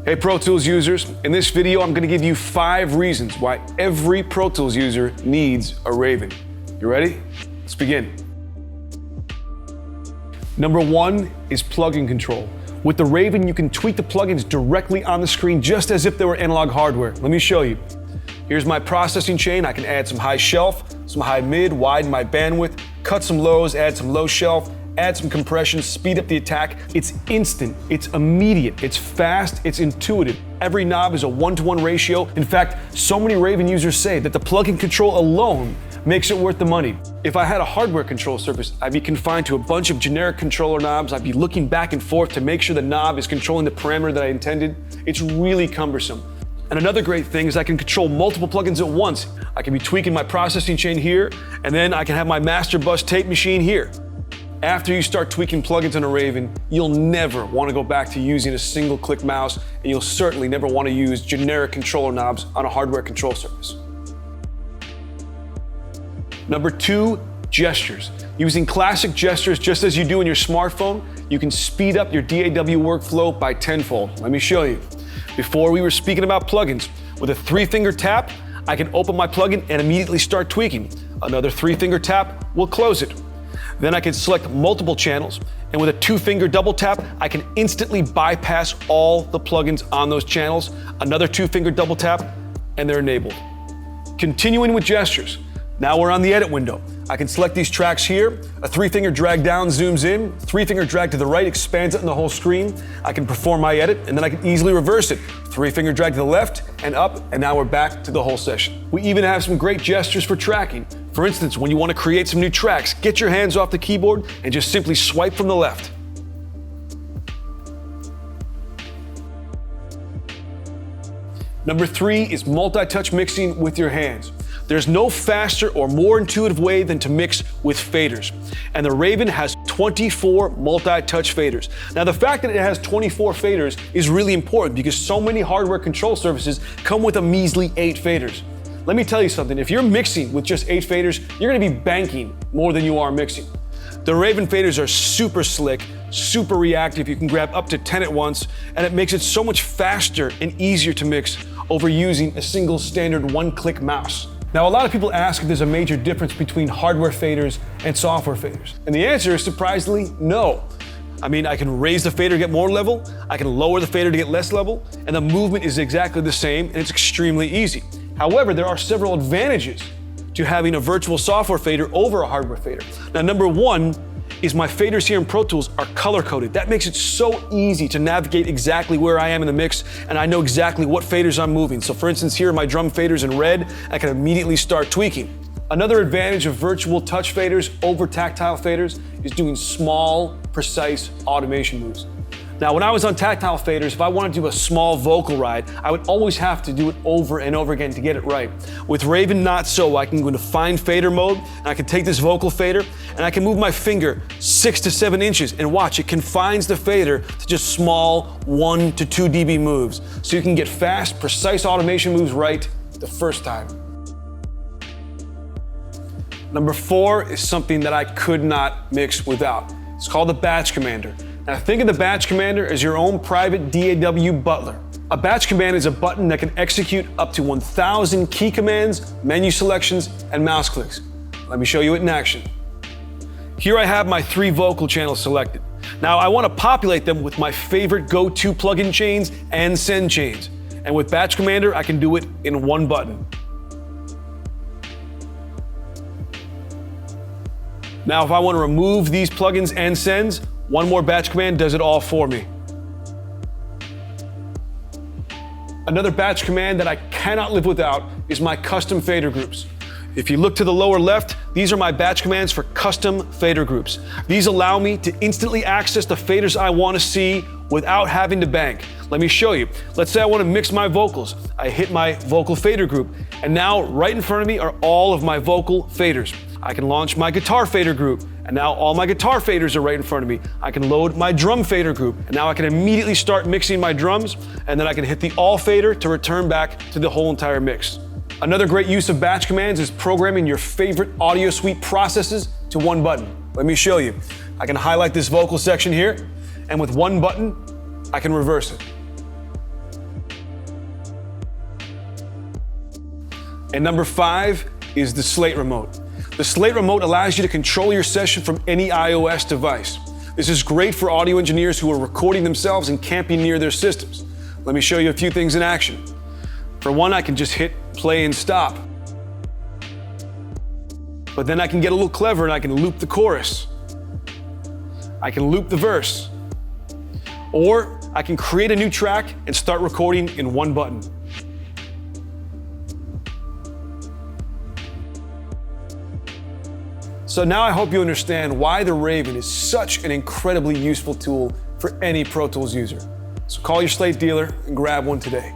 Hey Pro Tools users, in this video I'm going to give you 5 reasons why every Pro Tools user needs a Raven. You ready? Let's begin. Number 1 is plugin control. With the Raven you can tweak the plugins directly on the screen just as if they were analog hardware. Let me show you. Here's my processing chain. I can add some high shelf, some high mid, widen my bandwidth, cut some lows, add some low shelf, add some compression, speed up the attack. It's instant, it's immediate, it's fast, it's intuitive. Every knob is a 1-to-1 ratio. In fact, so many Raven users say that the plugin control alone makes it worth the money. If I had a hardware control surface, I'd be confined to a bunch of generic controller knobs. I'd be looking back and forth to make sure the knob is controlling the parameter that I intended. It's really cumbersome. And another great thing is I can control multiple plugins at once. I can be tweaking my processing chain here, and then I can have my master bus tape machine here. After you start tweaking plugins on a Raven, you'll never want to go back to using a single click mouse, and you'll certainly never want to use generic controller knobs on a hardware control surface. Number 2, gestures. Using classic gestures just as you do in your smartphone, you can speed up your DAW workflow by tenfold. Let me show you. Before we were speaking about plugins, with a 3-finger tap, I can open my plugin and immediately start tweaking. Another 3-finger tap will close it. Then I can select multiple channels, and with a 2-finger double tap, I can instantly bypass all the plugins on those channels. Another 2-finger double tap, and they're enabled. Continuing with gestures, now we're on the edit window. I can select these tracks here. A 3-finger drag down zooms in, 3-finger drag to the right expands it in the whole screen. I can perform my edit, and then I can easily reverse it. 3-finger drag to the left and up, and now we're back to the whole session. We even have some great gestures for tracking. For instance, when you want to create some new tracks, get your hands off the keyboard and just simply swipe from the left. Number 3 is multi-touch mixing with your hands. There's no faster or more intuitive way than to mix with faders. And the Raven has 24 multi-touch faders. Now the fact that it has 24 faders is really important because so many hardware control surfaces come with a measly 8 faders. Let me tell you something, if you're mixing with just 8 faders, you're gonna be banking more than you are mixing. The Raven faders are super slick, super reactive. You can grab up to 10 at once, and it makes it so much faster and easier to mix over using a single standard 1-click mouse. Now, a lot of people ask if there's a major difference between hardware faders and software faders. And the answer is surprisingly no. I mean, I can raise the fader to get more level, I can lower the fader to get less level, and the movement is exactly the same, and it's extremely easy. However, there are several advantages to having a virtual software fader over a hardware fader. Now, number 1 is my faders here in Pro Tools are color-coded. That makes it so easy to navigate exactly where I am in the mix, and I know exactly what faders I'm moving. So for instance, here are my drum faders in red, I can immediately start tweaking. Another advantage of virtual touch faders over tactile faders is doing small, precise automation moves. Now, when I was on tactile faders, if I wanted to do a small vocal ride, I would always have to do it over and over again to get it right. With Raven, not so. I can go into fine fader mode, and I can take this vocal fader, and I can move my finger 6 to 7 inches, and watch, it confines the fader to just small 1 to 2 dB moves. So you can get fast, precise automation moves right the first time. Number 4 is something that I could not mix without. It's called the batch commander. Now think of the batch commander as your own private DAW butler. A batch command is a button that can execute up to 1,000 key commands, menu selections, and mouse clicks. Let me show you it in action. Here I have my 3 vocal channels selected. Now I want to populate them with my favorite go-to plugin chains and send chains. And with batch commander, I can do it in one button. Now if I want to remove these plugins and sends, one more batch command does it all for me. Another batch command that I cannot live without is my custom fader groups. If you look to the lower left, these are my batch commands for custom fader groups. These allow me to instantly access the faders I want to see without having to bank. Let me show you. Let's say I want to mix my vocals. I hit my vocal fader group, and now right in front of me are all of my vocal faders. I can launch my guitar fader group, and now all my guitar faders are right in front of me. I can load my drum fader group, and now I can immediately start mixing my drums, and then I can hit the all fader to return back to the whole entire mix. Another great use of batch commands is programming your favorite audio suite processes to one button. Let me show you. I can highlight this vocal section here, and with one button, I can reverse it. And number 5 is the SLATE remote. The SLATE remote allows you to control your session from any iOS device. This is great for audio engineers who are recording themselves and can't be near their systems. Let me show you a few things in action. For one, I can just hit play and stop. But then I can get a little clever and I can loop the chorus. I can loop the verse. Or I can create a new track and start recording in one button. So now I hope you understand why the Raven is such an incredibly useful tool for any Pro Tools user. So call your SLATE dealer and grab one today.